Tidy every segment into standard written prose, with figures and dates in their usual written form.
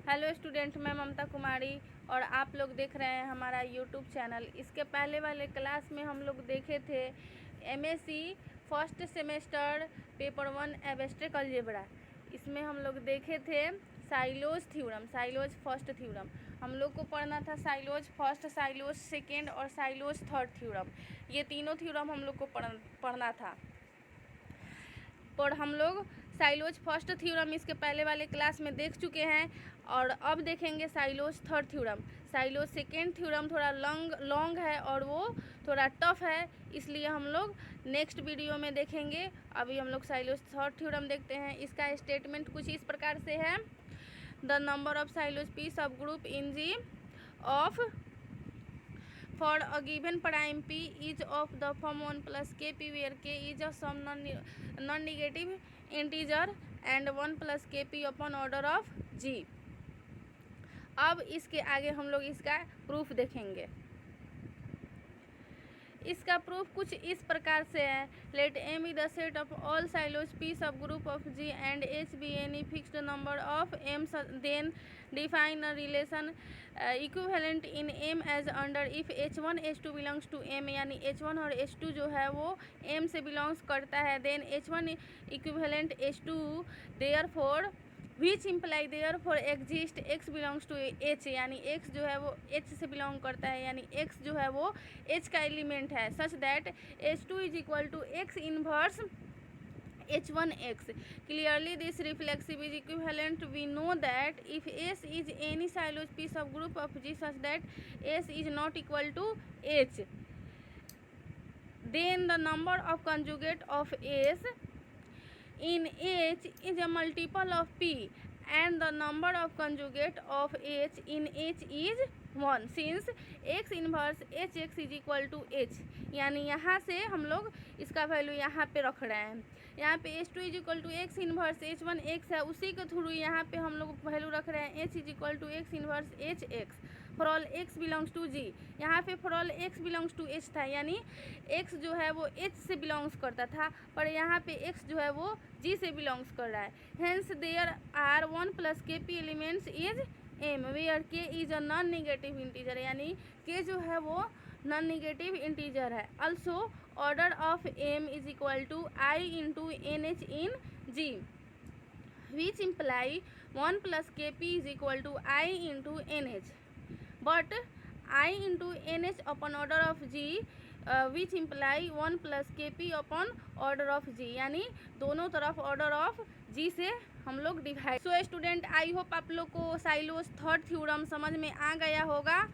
Hello student, मैं ममता कुमारी और आप लोग देख रहे हैं हमारा यूट्यूब चैनल। इसके पहले वाले क्लास में हम लोग देखे थे MSc first semester paper 1 abstract algebra. इसमें हम लोग देखे थे silos theorem, silos first theorem. हम लोग को पढ़ना था साइलोज फर्स्ट, साइलोज सेकेंड और साइलोज थर्ड थ्योरम। ये तीनों थ्योरम हम लोग को पढ़ना था। और हम लोग साइलोज फर्स्ट थ्योरम इसके पहले वाले क्लास में देख चुके हैं और अब देखेंगे silos third theorem. Silos second theorem थोड़ा लॉन्ग है और वो थोड़ा टफ है, इसलिए हम लोग नेक्स्ट वीडियो में देखेंगे। अभी हम लोग साइलोज थर्ड थ्योरम देखते हैं। इसका स्टेटमेंट कुछ इस प्रकार से है: the number of Sylows p subgroup in G of for a given prime p is of the form 1 plus kp where k is a some non-negative integer and 1 plus kp upon order of g। अब इसके आगे हम लोग इसका proof देखेंगे। इसका proof कुछ इस प्रकार से है: let M be the set of all Sylows p subgroup of G and H be any fixed number of M, then define a relation equivalent in M as under if h1 h2 belongs to M, यानी h1 और h2 जो है वो m से belongs करता है। Then h1 equivalent h2 therefore which imply therefore exist x belongs to h, यानी x जो है वो h से बिलोंग करता है, यानी x जो है वो h का एलिमेंट है, such that h2 is equal to x inverse h1x। Clearly this reflexive is equivalent. We know that if S is any Siloz P subgroup of G such that S is not equal to H, then the number of conjugate of S in H is a multiple of P and the number of conjugate of H in H is 1 since x inverse hx is equal to h। यानी यहाँ से हम लोग इसका value यहाँ पे रख रहे हैं। यहाँ पे h2 is equal to x inverse h1x है, उसी के थ्रू यहाँ पे हम लोग वैल्यू रख रहे हैं h is equal to x inverse hx for all x belongs to g। यहाँ पे for all x belongs to h था, यानी x जो है वो h से बिलोंग्स करता था, पर यहाँ पे x जो है वो g से बिलोंग्स कर रहा है। Hence there are 1 plus kp elements is m where k is a non negative integer, यानी k जो है वो नॉन नेगेटिव इंटीजर है। Also order of m is equal to i into n h in g which imply 1 plus kp is equal to i into n h, but i into n h upon order of g which imply 1 plus kp upon order of g, यानी दोनों तरफ order of g से हम लोग divide. So student, I hope आप लोग को silos third theorem समझ में आ गया होगा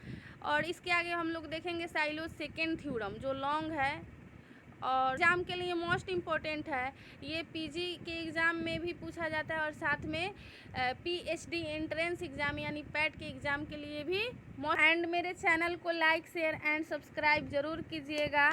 और इसके आगे हम लोग देखेंगे साइलोज सेकेंड थ्योरम जो लॉन्ग है और एग्ज़ाम के लिए मोस्ट इम्पोर्टेंट है। ये पीजी के एग्ज़ाम में भी पूछा जाता है और साथ में पीएचडी एंट्रेंस एग्ज़ाम यानी पैट के एग्ज़ाम के लिए भी। एंड मेरे चैनल को लाइक शेयर एंड सब्सक्राइब ज़रूर कीजिएगा।